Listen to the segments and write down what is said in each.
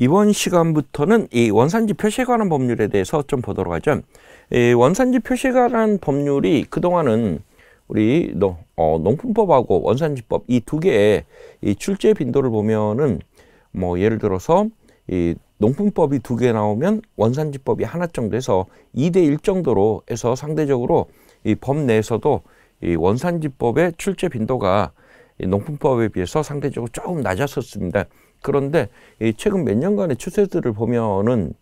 이번 시간부터는 이 원산지 표시에 관한 법률에 대해서 좀 보도록 하죠. 이 원산지 표시에 관한 법률이 그동안은 우리 농품법하고 원산지법 이 두 개의 이 출제 빈도를 보면은 뭐 예를 들어서 이 농품법이 두 개 나오면 원산지법이 하나 정도 해서 2대1 정도로 해서 상대적으로 이 법 내에서도 이 원산지법의 출제 빈도가 이 농품법에 비해서 상대적으로 조금 낮았었습니다. 그런데 이 최근 몇 년간의 추세들을 보면은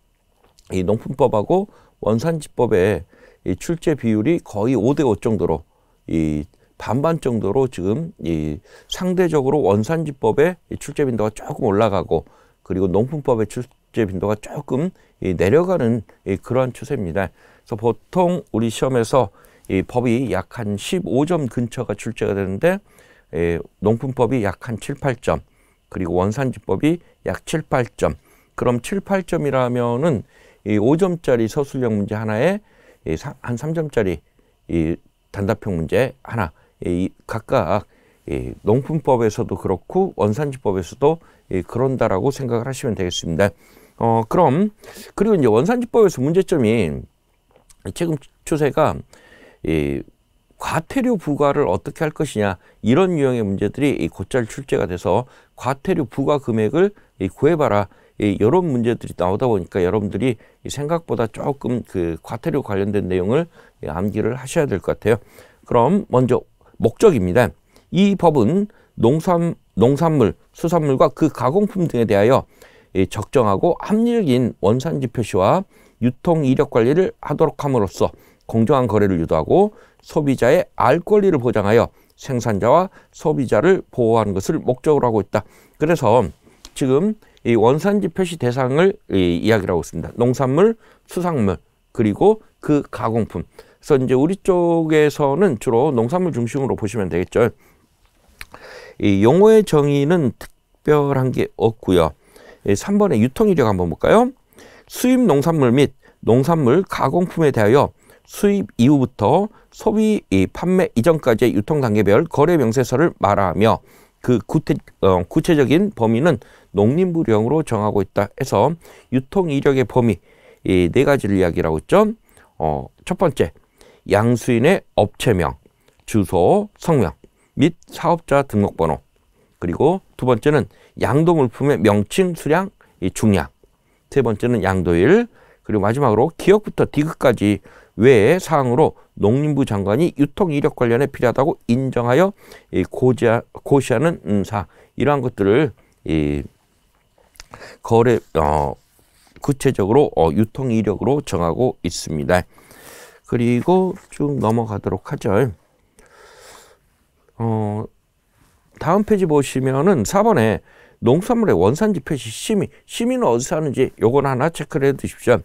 이 농품법하고 원산지법의 이 출제 비율이 거의 5대5 정도로 이 반반 정도로 지금 이 상대적으로 원산지법의 출제 빈도가 조금 올라가고 그리고 농품법의 출제 빈도가 조금 내려가는 그러한 추세입니다. 그래서 보통 우리 시험에서 이 법이 약 한 15점 근처가 출제가 되는데 농품법이 약 한 7, 8점 그리고 원산지법이 약 7, 8점. 그럼 7, 8점이라면은 이 5점짜리 서술형 문제 하나에 한 3점짜리 이 단답형 문제 하나. 각각 농품법에서도 그렇고 원산지법에서도 그런다라고 생각을 하시면 되겠습니다. 그럼 그리고 이제 원산지법에서 문제점이 최근 추세가 과태료 부과를 어떻게 할 것이냐 이런 유형의 문제들이 곧잘 출제가 돼서 과태료 부과 금액을 구해봐라 이런 문제들이 나오다 보니까 여러분들이 생각보다 조금 그 과태료 관련된 내용을 암기를 하셔야 될 것 같아요. 그럼 먼저 목적입니다. 이 법은 농산물, 수산물과 그 가공품 등에 대하여 적정하고 합리적인 원산지 표시와 유통 이력 관리를 하도록 함으로써 공정한 거래를 유도하고 소비자의 알 권리를 보장하여 생산자와 소비자를 보호하는 것을 목적으로 하고 있다. 그래서 지금 이 원산지 표시 대상을 이야기를 하고 있습니다. 농산물, 수산물, 그리고 그 가공품. 그래서 이제 우리 쪽에서는 주로 농산물 중심으로 보시면 되겠죠. 이 용어의 정의는 특별한 게 없고요. 3번의 유통 이력 한번 볼까요? 수입 농산물 및 농산물 가공품에 대하여 수입 이후부터 소비 판매 이전까지의 유통 단계별 거래 명세서를 말하며 그 구체적인 범위는 농림부령으로 정하고 있다 해서 유통 이력의 범위 이 네 가지를 이야기하고 있죠. 첫 번째, 양수인의 업체명, 주소, 성명 및 사업자 등록번호. 그리고 두 번째는 양도물품의 명칭, 수량, 중량. 세 번째는 양도일. 그리고 마지막으로 기업부터 디귿까지 외의 사항으로 농림부 장관이 유통 이력 관련해 필요하다고 인정하여 고시하는 사항. 이러한 것들을 구체적으로 유통 이력으로 정하고 있습니다. 그리고 쭉 넘어가도록 하죠. 다음 페이지 보시면은 4번에 농산물의 원산지 표시 심의는 어디서 하는지 요건 하나 체크를 해 두십시오.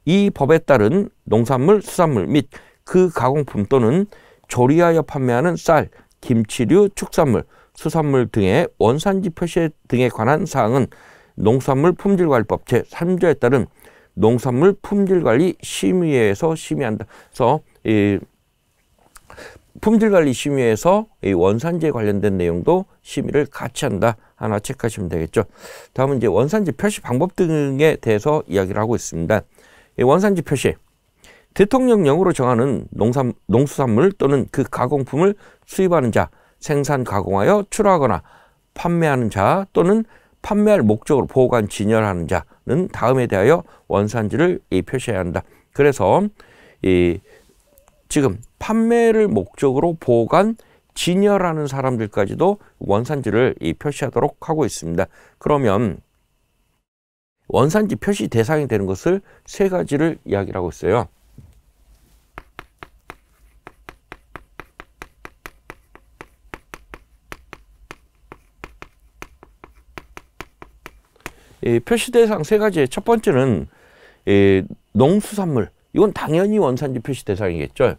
이 법에 따른 농산물, 수산물 및 그 가공품 또는 조리하여 판매하는 쌀, 김치류, 축산물, 수산물 등의 원산지 표시 등에 관한 사항은 농산물 품질관리법 제3조에 따른 농산물 품질관리 심의회에서 심의한다. 그래서 품질관리 심의회에서 이 원산지에 관련된 내용도 심의를 같이 한다. 하나 체크하시면 되겠죠. 다음은 이제 원산지 표시 방법 등에 대해서 이야기를 하고 있습니다. 이 원산지 표시. 대통령령으로 정하는 농수산물 또는 그 가공품을 수입하는 자, 생산 가공하여 출하하거나 판매하는 자 또는 판매할 목적으로 보관 진열하는 자는 다음에 대하여 원산지를 표시해야 한다. 그래서 지금 판매를 목적으로 보관 진열하는 사람들까지도 원산지를 표시하도록 하고 있습니다. 그러면 원산지 표시 대상이 되는 것을 세 가지를 이야기를 하고 있어요. 표시 대상 세 가지의 첫 번째는 농수산물. 이건 당연히 원산지 표시 대상이겠죠.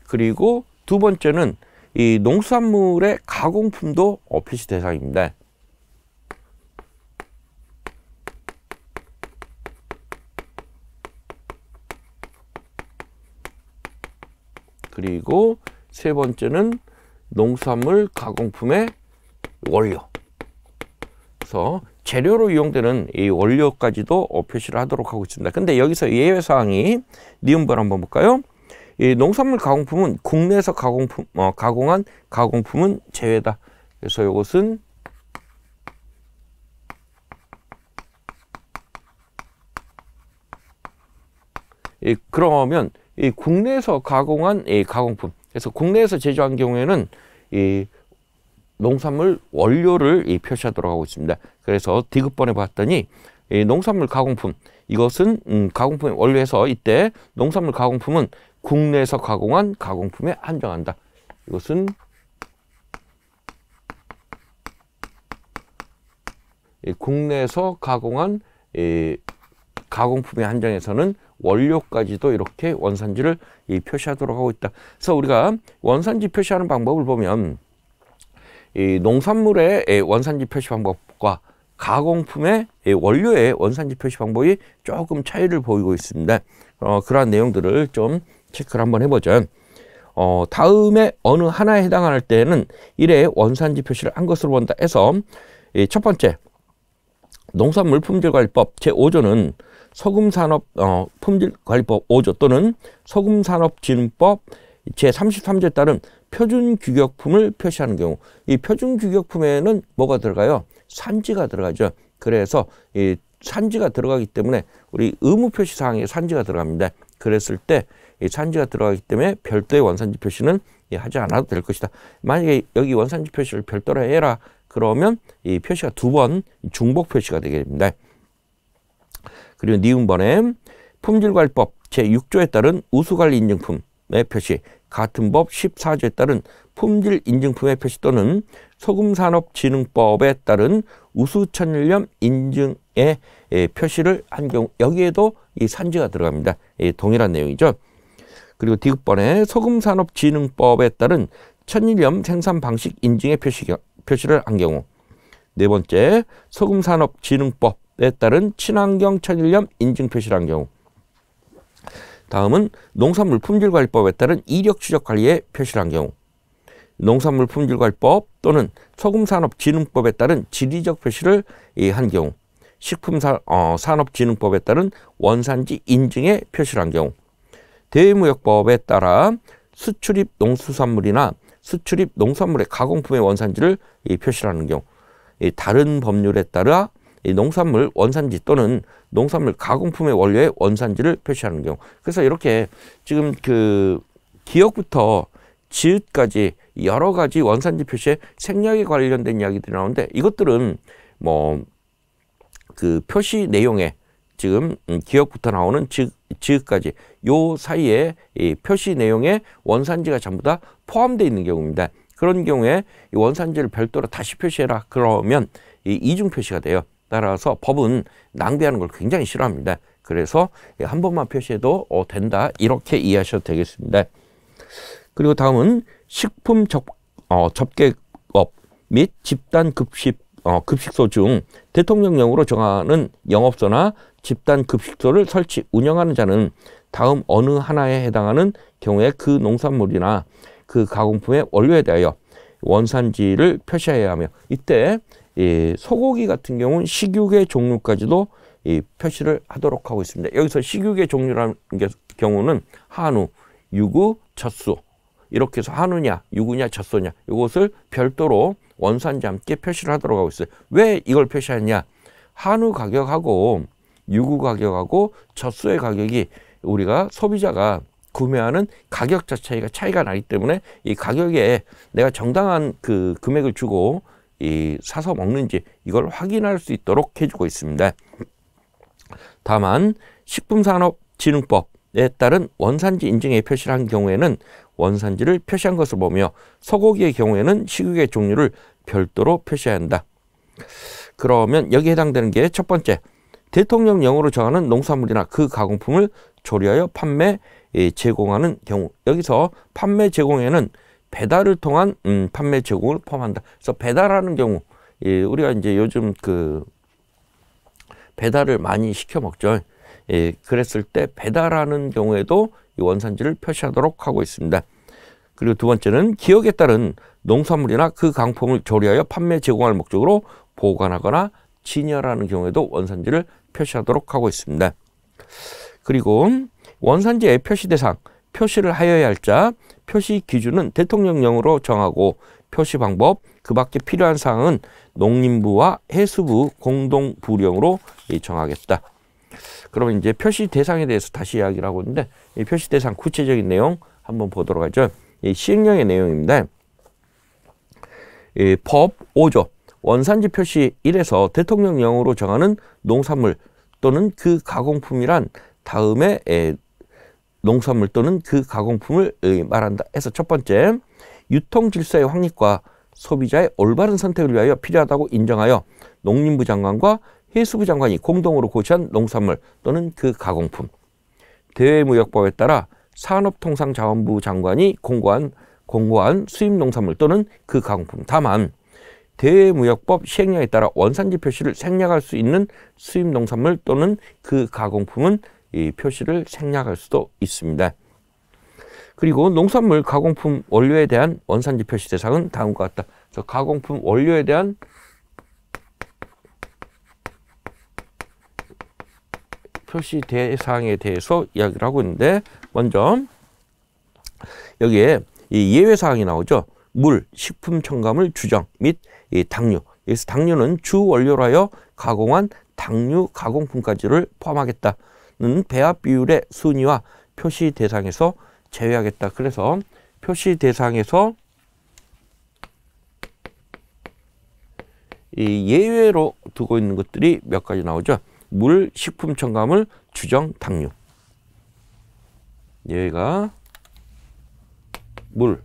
그리고 두 번째는 이 농수산물의 가공품도 표시 대상입니다. 그리고 세 번째는 농산물 가공품의 원료. 그래서 재료로 이용되는 이 원료까지도 표시를 하도록 하고 있습니다. 근데 여기서 예외사항이 니은번 한번 볼까요? 이 농산물 가공품은 국내에서 가공한 가공품은 제외다. 그래서 이것은 그러면 이 국내에서 가공한 이 가공품, 그래서 국내에서 제조한 경우에는 이 농산물 원료를 표시하도록 하고 있습니다. 그래서 디귿번에 봤더니 이 농산물 가공품, 이것은 가공품의 원료에서 이때 농산물 가공품은 국내에서 가공한 가공품에 한정한다. 이것은 국내에서 가공한 가공품의 한정에서는 원료까지도 이렇게 원산지를 표시하도록 하고 있다. 그래서 우리가 원산지 표시하는 방법을 보면 이 농산물의 원산지 표시 방법과 가공품의 원료의 원산지 표시 방법이 조금 차이를 보이고 있습니다. 그러한 내용들을 좀 체크를 한번 해보죠. 다음에 어느 하나에 해당할 때는 이래 원산지 표시를 한 것으로 본다 해서 첫 번째, 농산물 품질관리법 제5조는 소금산업 품질관리법 5조 또는 소금산업진흥법 제33조에 따른 표준규격품을 표시하는 경우, 이 표준규격품에는 뭐가 들어가요? 산지가 들어가죠. 그래서 이 산지가 들어가기 때문에 우리 의무표시사항에 산지가 들어갑니다. 그랬을 때 이 산지가 들어가기 때문에 별도의 원산지 표시는 하지 않아도 될 것이다. 만약에 여기 원산지 표시를 별도로 해라 그러면 이 표시가 두 번 중복 표시가 되게 됩니다. 그리고 니은번에 품질관리법 제6조에 따른 우수관리 인증품의 표시, 같은 법 14조에 따른 품질인증품의 표시 또는 소금산업진흥법에 따른 우수천일염 인증의 표시를 한 경우, 여기에도 이 산지가 들어갑니다. 동일한 내용이죠. 그리고 디귿번에 소금산업진흥법에 따른 천일염 생산 방식 인증의 표시를 한 경우, 네 번째 소금산업진흥법에 따른 친환경 천일염 인증 표시를 한 경우, 다음은 농산물 품질관리법에 따른 이력 추적 관리의 표시를 한 경우, 농산물 품질관리법 또는 소금산업진흥법에 따른 지리적 표시를 한 경우, 식품산업진흥법에 따른 원산지 인증의 표시를 한 경우, 대외무역법에 따라 수출입 농수산물이나 수출입 농산물의 가공품의 원산지를 표시를 하는 경우, 다른 법률에 따라 농산물 원산지 또는 농산물 가공품의 원료의 원산지를 표시하는 경우. 그래서 이렇게 지금 그 기역부터 지읒까지 여러 가지 원산지 표시에 생략에 관련된 이야기들이 나오는데, 이것들은 뭐 그 표시 내용에 지금 기역부터 나오는 지읒까지 요 사이에 이 표시 내용에 원산지가 전부 다 포함되어 있는 경우입니다. 그런 경우에 이 원산지를 별도로 다시 표시해라 그러면 이 이중 표시가 돼요. 따라서 법은 낭비하는 걸 굉장히 싫어합니다. 그래서 한 번만 표시해도 된다, 이렇게 이해하셔도 되겠습니다. 그리고 다음은 식품 접객업 및 집단 급식소 중 대통령령으로 정하는 영업소나 집단 급식소를 설치 운영하는 자는 다음 어느 하나에 해당하는 경우에 그 농산물이나 그 가공품의 원료에 대하여 원산지를 표시해야 하며, 이때 소고기 같은 경우는 식육의 종류까지도 표시를 하도록 하고 있습니다. 여기서 식육의 종류라는 경우는 한우, 유구, 젖소, 이렇게 해서 한우냐, 유구냐, 젖소냐, 이것을 별도로 원산지와 함께 표시를 하도록 하고 있어요. 왜 이걸 표시하냐? 한우 가격하고 유구 가격하고 젖소의 가격이 우리가 소비자가 구매하는 가격 자체가 차이가 나기 때문에 이 가격에 내가 정당한 그 금액을 주고 사서 먹는지 이걸 확인할 수 있도록 해주고 있습니다. 다만 식품산업진흥법에 따른 원산지 인증에 표시를 한 경우에는 원산지를 표시한 것을 보며, 소고기의 경우에는 식육의 종류를 별도로 표시해야 한다. 그러면 여기에 해당되는 게 첫 번째, 대통령령으로 정하는 농산물이나 그 가공품을 조리하여 판매, 제공하는 경우. 여기서 판매 제공에는 배달을 통한 판매 제공을 포함한다. 그래서 배달하는 경우, 우리가 이제 요즘 그 배달을 많이 시켜 먹죠. 그랬을 때 배달하는 경우에도 이 원산지를 표시하도록 하고 있습니다. 그리고 두 번째는 기역에 따른 농산물이나 그 가공품을 조리하여 판매 제공할 목적으로 보관하거나 진열하는 경우에도 원산지를 표시하도록 하고 있습니다. 그리고 원산지의 표시 대상, 표시를 하여야 할 자, 표시 기준은 대통령령으로 정하고 표시 방법, 그 밖에 필요한 사항은 농림부와 해수부 공동 부령으로 정하겠다. 그러면 이제 표시 대상에 대해서 다시 이야기를 하고 있는데, 이 표시 대상 구체적인 내용 한번 보도록 하죠. 이 시행령의 내용입니다. 이 법 5조 원산지 표시 1에서 대통령령으로 정하는 농산물 또는 그 가공품이란 다음에 농산물 또는 그 가공품을 말한다 해서 첫 번째, 유통 질서의 확립과 소비자의 올바른 선택을 위하여 필요하다고 인정하여 농림부 장관과 해수부 장관이 공동으로 고시한 농산물 또는 그 가공품. 대외무역법에 따라 산업통상자원부 장관이 공고한 수입 농산물 또는 그 가공품. 다만 대외무역법 시행령에 따라 원산지 표시를 생략할 수 있는 수입 농산물 또는 그 가공품은 이 표시를 생략할 수도 있습니다. 그리고 농산물 가공품 원료에 대한 원산지 표시 대상은 다음과 같다. 그래서 가공품 원료에 대한 표시 대상에 대해서 이야기를 하고 있는데, 먼저 여기에 이 예외 사항이 나오죠. 물, 식품 첨가물 주정 및 이 당류. 여기서 당류는 주 원료로 하여 가공한 당류 가공품까지를 포함하겠다는 배합 비율의 순위와 표시 대상에서 제외하겠다. 그래서 표시 대상에서 이 예외로 두고 있는 것들이 몇 가지 나오죠. 물, 식품 첨가물, 주정, 당류. 예외가 물,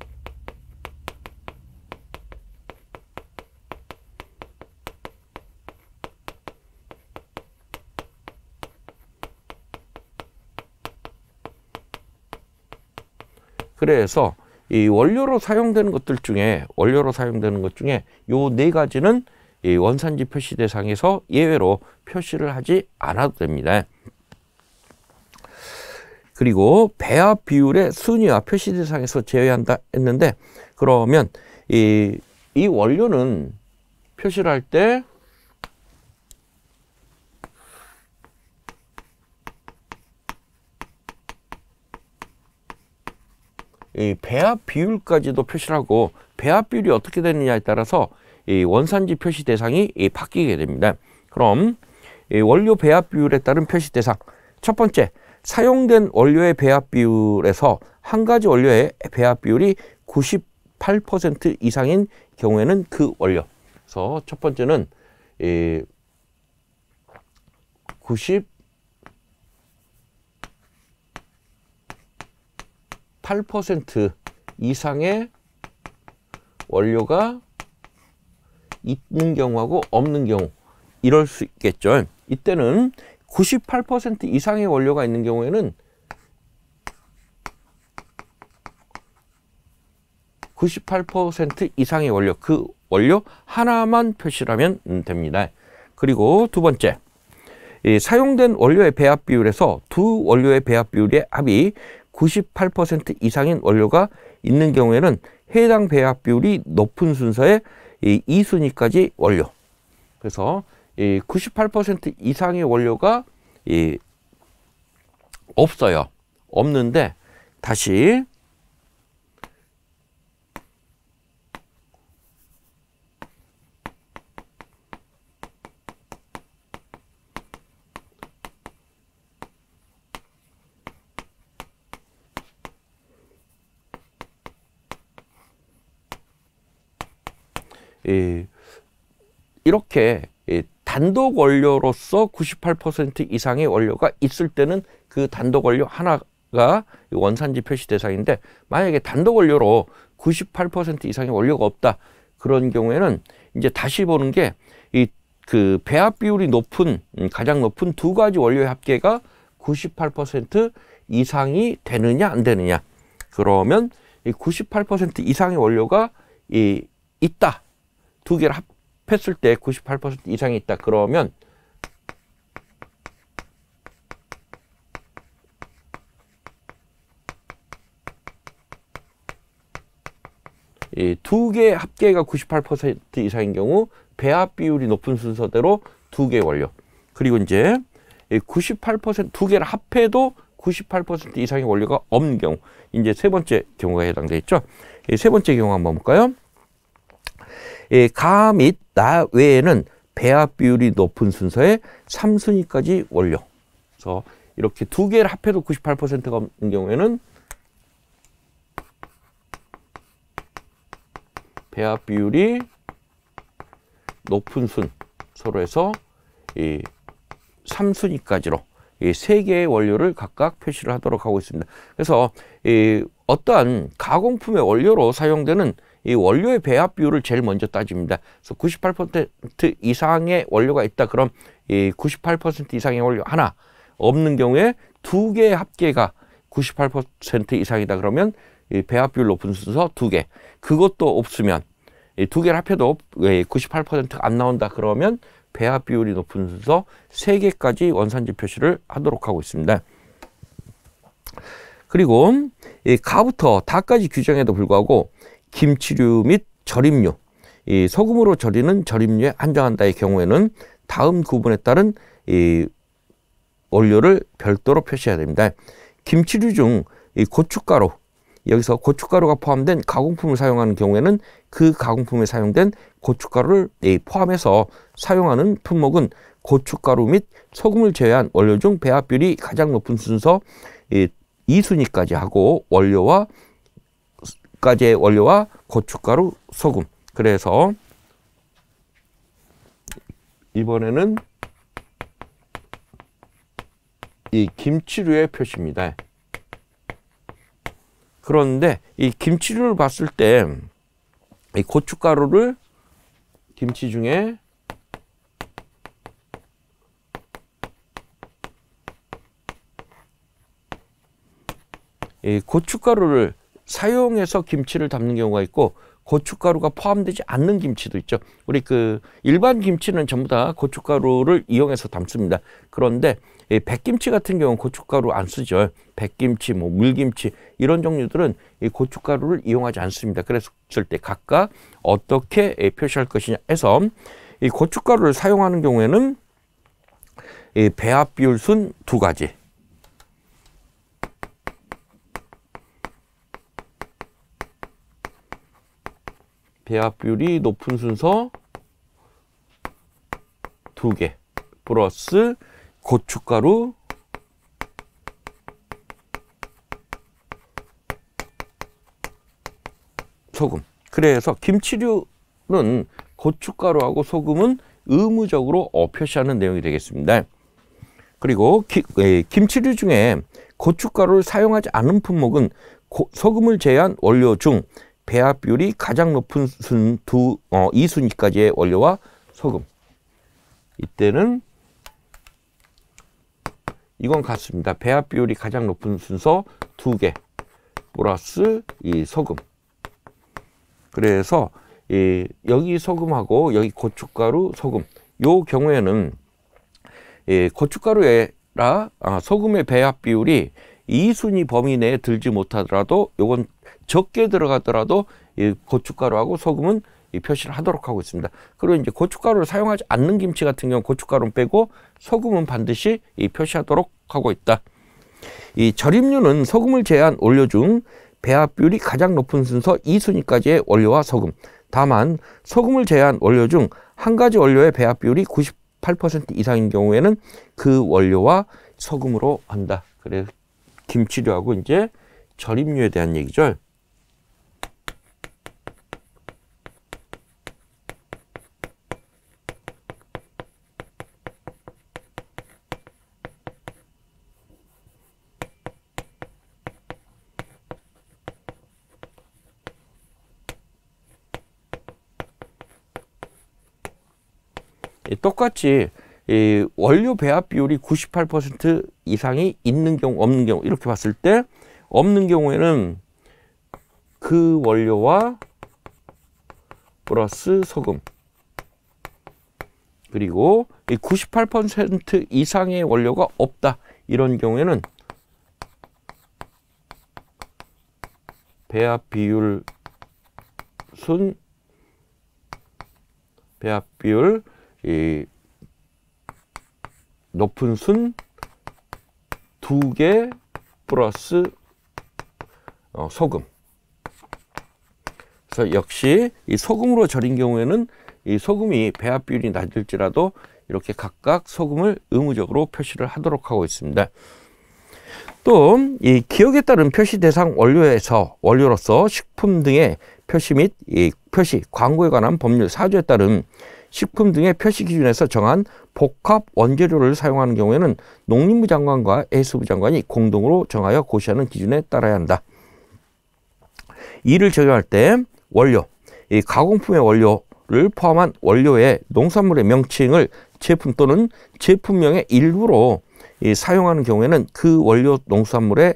그래서 이 원료로 사용되는 것 중에 요 네 가지는 이 원산지 표시 대상에서 예외로 표시를 하지 않아도 됩니다. 그리고 배합 비율의 순위와 표시 대상에서 제외한다 했는데, 그러면 이 원료는 표시를 할 때 이 배합 비율까지도 표시를 하고, 배합 비율이 어떻게 되느냐에 따라서 이 원산지 표시 대상이 바뀌게 됩니다. 그럼 이 원료 배합 비율에 따른 표시 대상, 첫 번째, 사용된 원료의 배합 비율에서 한 가지 원료의 배합 비율이 98% 이상인 경우에는 그 원료. 그래서 첫 번째는 98% 이상의 원료가 있는 경우하고 없는 경우, 이럴 수 있겠죠. 이때는 98% 이상의 원료가 있는 경우에는 98% 이상의 원료, 그 원료 하나만 표시하면 됩니다. 그리고 두 번째, 사용된 원료의 배합 비율에서 두 원료의 배합 비율의 합이 98% 이상인 원료가 있는 경우에는 해당 배합 비율이 높은 순서의 2순위까지 원료. 그래서 98% 이상의 원료가 없어요. 없는데 다시 이렇게 단독 원료로서 98% 이상의 원료가 있을 때는 그 단독 원료 하나가 원산지 표시 대상인데, 만약에 단독 원료로 98% 이상의 원료가 없다, 그런 경우에는 이제 다시 보는 게 그 배합 비율이 가장 높은 두 가지 원료의 합계가 98% 이상이 되느냐 안 되느냐. 그러면 이 98% 이상의 원료가 있다. 두 개를 합했을 때 98% 이상이 있다. 그러면 이 두 개 합계가 98% 이상인 경우 배합 비율이 높은 순서대로 두 개 원료. 그리고 이제 98%두 개를 합해도 98% 이상의 원료가 없는 경우, 이제 세 번째 경우가 해당되어 있죠. 세 번째 경우 한번 볼까요? 가 및 나 외에는 배합 비율이 높은 순서의 3순위까지 원료. 그래서 이렇게 두 개를 합해도 98%가 없는 경우에는 배합 비율이 높은 순서로 해서 이 3순위까지로 이 세 개의 원료를 각각 표시를 하도록 하고 있습니다. 그래서 이 어떠한 가공품의 원료로 사용되는 이 원료의 배합 비율을 제일 먼저 따집니다. 그래서 98% 이상의 원료가 있다. 그럼 이 98% 이상의 원료 하나 없는 경우에 두 개의 합계가 98% 이상이다. 그러면 이 배합 비율 높은 순서 두 개. 그것도 없으면 이 두 개를 합해도 98%가 안 나온다. 그러면 배합 비율이 높은 순서 3개까지 원산지 표시를 하도록 하고 있습니다. 그리고 이 가부터 다까지 규정에도 불구하고 김치류 및 절임류, 이 소금으로 절이는 절임류에 한정한다의 경우에는 다음 구분에 따른 이 원료를 별도로 표시해야 됩니다. 김치류 중 이 고춧가루, 여기서 고춧가루가 포함된 가공품을 사용하는 경우에는 그 가공품에 사용된 고춧가루를 포함해서 사용하는 품목은 고춧가루 및 소금을 제외한 원료 중 배합 비율이 가장 높은 순서 2순위까지 하고 원료와 고춧가루, 소금. 그래서 이번에는 이 김치류의 표시입니다. 그런데 이 김치류를 봤을 때 이 고춧가루를 김치 중에 이 고춧가루를 사용해서 김치를 담는 경우가 있고 고춧가루가 포함되지 않는 김치도 있죠. 우리 그 일반 김치는 전부 다 고춧가루를 이용해서 담습니다. 그런데 이 백김치 같은 경우는 고춧가루 안 쓰죠. 백김치, 뭐 물김치 이런 종류들은 이 고춧가루를 이용하지 않습니다. 그랬을 때 각각 어떻게 표시할 것이냐 해서 이 고춧가루를 사용하는 경우에는 이 배합 비율 순 두 가지. 배합 비율이 높은 순서 두 개 플러스 고춧가루, 소금. 그래서 김치류는 고춧가루하고 소금은 의무적으로 표시하는 내용이 되겠습니다. 그리고 김치류 중에 고춧가루를 사용하지 않은 품목은 소금을 제외한 원료 중 배합 비율이 가장 높은 2순위까지의 원료와 소금. 이때는 이건 같습니다. 배합 비율이 가장 높은 순서 두 개 플러스 이 소금. 그래서 여기 소금하고 여기 고춧가루, 소금. 요 경우에는 고춧가루에라 소금의 배합 비율이 2순위 범위 내에 들지 못하더라도 요건 적게 들어가더라도 이 고춧가루하고 소금은 이 표시를 하도록 하고 있습니다. 그리고 이제 고춧가루를 사용하지 않는 김치 같은 경우 고춧가루는 빼고 소금은 반드시 이 표시하도록 하고 있다. 이 절임류는 소금을 제외한 원료 중 배합 비율이 가장 높은 순서 2순위까지의 원료와 소금. 다만 소금을 제외한 원료 중 한 가지 원료의 배합 비율이 98% 이상인 경우에는 그 원료와 소금으로 한다. 그래 김치류하고 이제 절임류에 대한 얘기죠. 똑같이 이 원료 배합 비율이 98% 이상이 있는 경우, 없는 경우 이렇게 봤을 때 없는 경우에는 그 원료와 플러스 소금 그리고 이 98% 이상의 원료가 없다. 이런 경우에는 배합 비율 순 배합 비율 높은 순 2개 플러스 소금. 그래서 역시 이 소금으로 절인 경우에는 이 소금이 배합 비율이 낮을지라도 이렇게 각각 소금을 의무적으로 표시를 하도록 하고 있습니다. 또 이 기억에 따른 표시 대상 원료로서 식품 등의 표시 및 이 표시 광고에 관한 법률 4조에 따른 식품 등의 표시 기준에서 정한 복합 원재료를 사용하는 경우에는 농림부 장관과 해수부 장관이 공동으로 정하여 고시하는 기준에 따라야 한다. 이를 적용할 때 원료, 이 가공품의 원료를 포함한 원료의 농산물의 명칭을 제품 또는 제품명의 일부로 사용하는 경우에는 그 원료 농산물이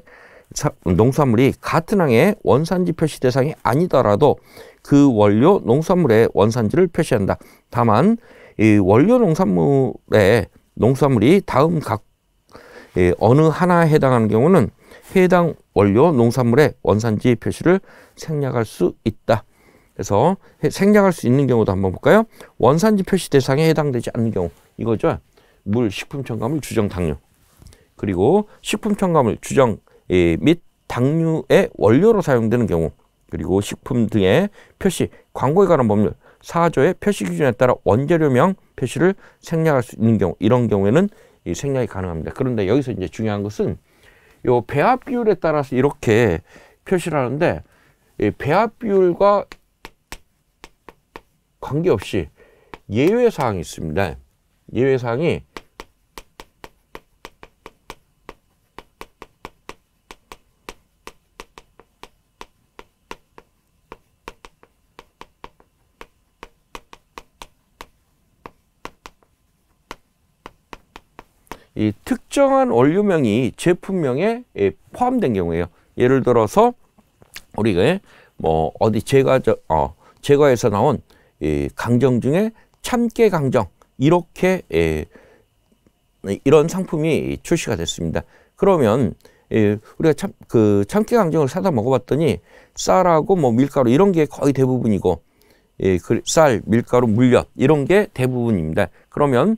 같은 항의 원산지 표시 대상이 아니더라도 그 원료 농산물의 원산지를 표시한다. 다만 이 원료 농산물이 다음 각 어느 하나에 해당하는 경우는 해당 원료 농산물의 원산지 표시를 생략할 수 있다. 그래서 생략할 수 있는 경우도 한번 볼까요? 원산지 표시 대상에 해당되지 않는 경우 이거죠. 물, 식품 첨가물, 주정, 당류. 그리고 식품 첨가물, 주정 및 당류의 원료로 사용되는 경우, 그리고 식품 등의 표시, 광고에 관한 법률 4조의 표시 기준에 따라 원재료명 표시를 생략할 수 있는 경우, 이런 경우에는 이 생략이 가능합니다. 그런데 여기서 이제 중요한 것은 요 배합 비율에 따라서 이렇게 표시를 하는데 이 배합 비율과 관계없이 예외 사항이 있습니다. 예외 사항이 이 특정한 원료명이 제품명에 포함된 경우에요. 예를 들어서 우리가 뭐 어디 제과에서 나온 강정 중에 참깨 강정 이렇게 이런 상품이 출시가 됐습니다. 그러면 우리가 참깨 강정을 사다 먹어봤더니 쌀하고 뭐 밀가루 이런 게 거의 대부분이고 쌀, 밀가루, 물엿 이런 게 대부분입니다. 그러면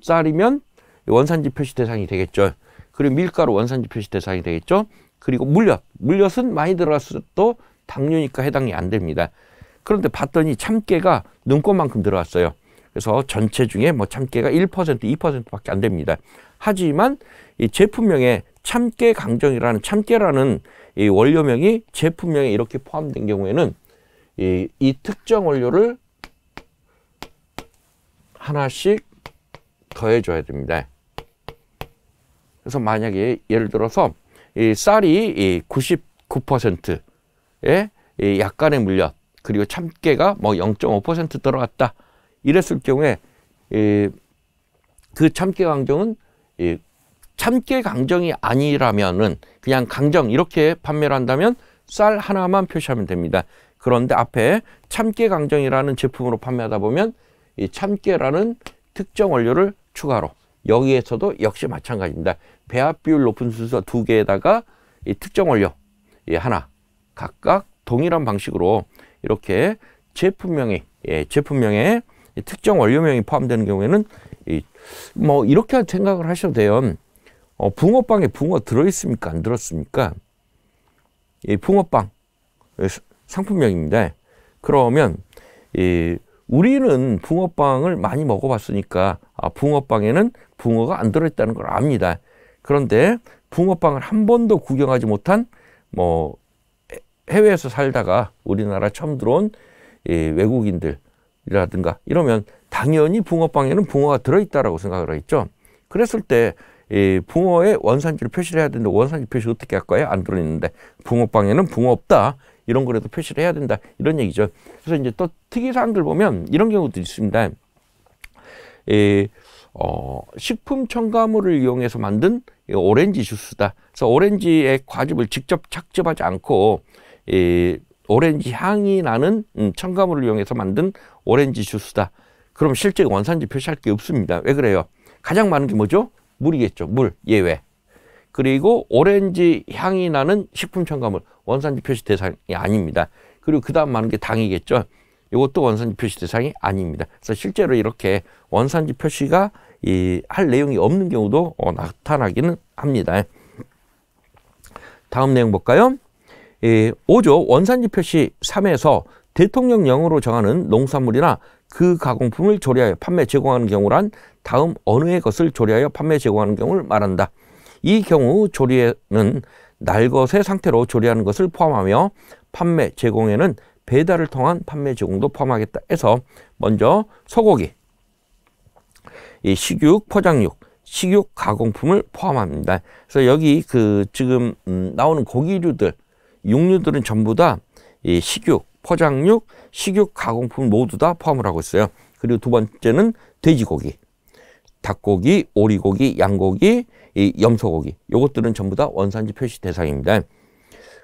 쌀이면 원산지 표시 대상이 되겠죠. 그리고 밀가루 원산지 표시 대상이 되겠죠. 그리고 물엿은 많이 들어갔어도 당류니까 해당이 안 됩니다. 그런데 봤더니 참깨가 눈꽃만큼 들어왔어요. 그래서 전체 중에 뭐 참깨가 1%, 2%밖에 안 됩니다. 하지만 이 제품명에 참깨 강정이라는 참깨라는 이 원료명이 제품명에 이렇게 포함된 경우에는 이 특정 원료를 하나씩 더해줘야 됩니다. 그래서 만약에 예를 들어서 이 쌀이 99%의 약간의 물엿 그리고 참깨가 뭐 0.5% 들어갔다 이랬을 경우에 그 참깨 강정은 참깨 강정이 아니라면은 그냥 강정 이렇게 판매를 한다면 쌀 하나만 표시하면 됩니다. 그런데 앞에 참깨 강정이라는 제품으로 판매하다 보면 이 참깨라는 특정 원료를 추가로 여기에서도 역시 마찬가지입니다. 배합 비율 높은 순서 2개에다가 이 특정 원료 하나 각각 동일한 방식으로 이렇게 제품명에 특정 원료명이 포함되는 경우에는 뭐 이렇게 생각을 하셔도 돼요. 붕어빵에 붕어 들어있습니까? 안 들었습니까? 붕어빵 상품명입니다. 그러면 우리는 붕어빵을 많이 먹어봤으니까 붕어빵에는 붕어가 안 들어있다는 걸 압니다. 그런데 붕어빵을 한 번도 구경하지 못한 뭐 해외에서 살다가 우리나라 처음 들어온 외국인들이라든가 이러면 당연히 붕어빵에는 붕어가 들어있다라고 생각을 하겠죠. 그랬을 때 붕어의 원산지를 표시를 해야 되는데 원산지 표시 어떻게 할까요? 안 들어있는데 붕어빵에는 붕어 없다. 이런 거라도 표시를 해야 된다. 이런 얘기죠. 그래서 이제 또 특이사항들 보면 이런 경우도 있습니다. 식품 첨가물을 이용해서 만든 오렌지 주스다. 그래서 오렌지의 과즙을 직접 착즙하지 않고 오렌지 향이 나는 첨가물을 이용해서 만든 오렌지 주스다. 그럼 실제 원산지 표시할 게 없습니다. 왜 그래요? 가장 많은 게 뭐죠? 물이겠죠. 물 예외. 그리고 오렌지 향이 나는 식품 첨가물 원산지 표시 대상이 아닙니다. 그리고 그 다음 많은 게 당이겠죠. 이것도 원산지 표시 대상이 아닙니다. 그래서 실제로 이렇게 원산지 표시가 할 내용이 없는 경우도 나타나기는 합니다. 다음 내용 볼까요? 5조 원산지 표시 3에서 대통령령으로 정하는 농산물이나 그 가공품을 조리하여 판매 제공하는 경우란 다음 어느 해 것을 조리하여 판매 제공하는 경우를 말한다. 이 경우 조리에는 날것의 상태로 조리하는 것을 포함하며 판매 제공에는 배달을 통한 판매 제공도 포함하겠다 해서 먼저 소고기, 식육, 포장육, 식육 가공품을 포함합니다. 그래서 여기 지금 나오는 고기류들, 육류들은 전부 다 식육, 포장육, 식육 가공품 모두 다 포함을 하고 있어요. 그리고 두 번째는 돼지고기, 닭고기, 오리고기, 양고기, 염소고기. 요것들은 전부 다 원산지 표시 대상입니다.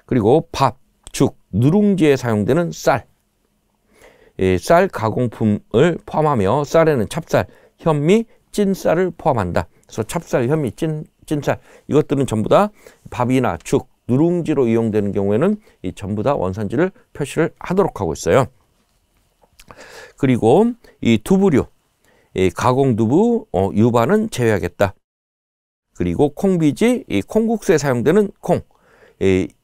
그리고 밥, 죽, 누룽지에 사용되는 쌀, 쌀 가공품을 포함하며 쌀에는 찹쌀, 현미, 찐쌀을 포함한다. 그래서 찹쌀, 현미, 찐쌀 이것들은 전부 다 밥이나 죽, 누룽지로 이용되는 경우에는 전부 다 원산지를 표시를 하도록 하고 있어요. 그리고 이 두부류, 가공두부, 유바는 제외하겠다. 그리고 콩비지, 콩국수에 사용되는 콩,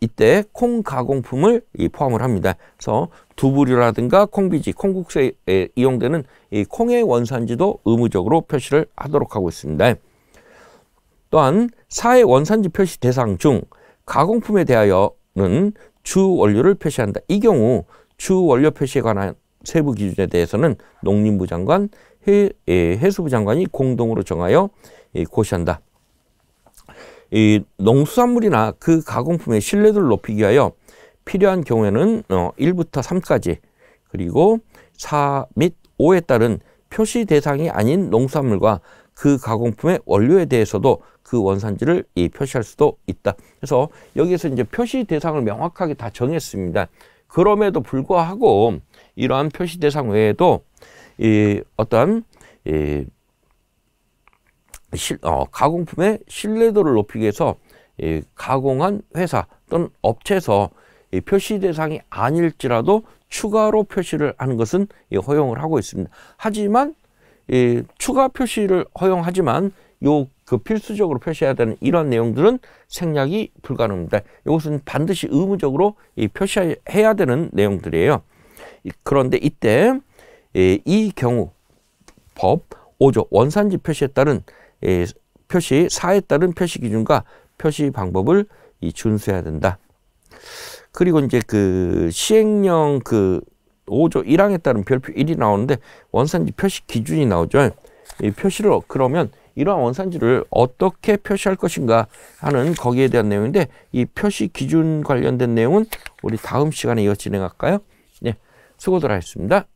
이때 콩 가공품을 포함을 합니다. 그래서 두부류라든가 콩비지, 콩국수에 이용되는 이 콩의 원산지도 의무적으로 표시를 하도록 하고 있습니다. 또한 사회 원산지 표시 대상 중 가공품에 대하여는 주 원료를 표시한다. 이 경우 주 원료 표시에 관한 세부 기준에 대해서는 농림부 장관, 해수부 장관이 공동으로 정하여 고시한다. 이 농수산물이나 그 가공품의 신뢰도를 높이기 위하여 필요한 경우에는 1부터 3까지 그리고 4 및 5에 따른 표시 대상이 아닌 농수산물과 그 가공품의 원료에 대해서도 그 원산지를 표시할 수도 있다. 그래서 여기에서 이제 표시 대상을 명확하게 다 정했습니다. 그럼에도 불구하고 이러한 표시 대상 외에도 어떤 가공품의 신뢰도를 높이기 위해서 가공한 회사 또는 업체에서 표시 대상이 아닐지라도 추가로 표시를 하는 것은 허용을 하고 있습니다. 하지만 추가 표시를 허용하지만 그 필수적으로 표시해야 되는 이런 내용들은 생략이 불가능합니다. 이것은 반드시 의무적으로 표시해야 되는 내용들이에요. 그런데 이때 이 경우 법 5조 원산지 표시에 따른 표시 4에 따른 표시 기준과 표시 방법을 준수해야 된다. 그리고 이제 그 시행령 5조 1항에 따른 별표 1이 나오는데 원산지 표시 기준이 나오죠. 이 표시를 그러면 이러한 원산지를 어떻게 표시할 것인가 하는 거기에 대한 내용인데 이 표시 기준 관련된 내용은 우리 다음 시간에 이어 진행할까요? 네, 수고들 하셨습니다.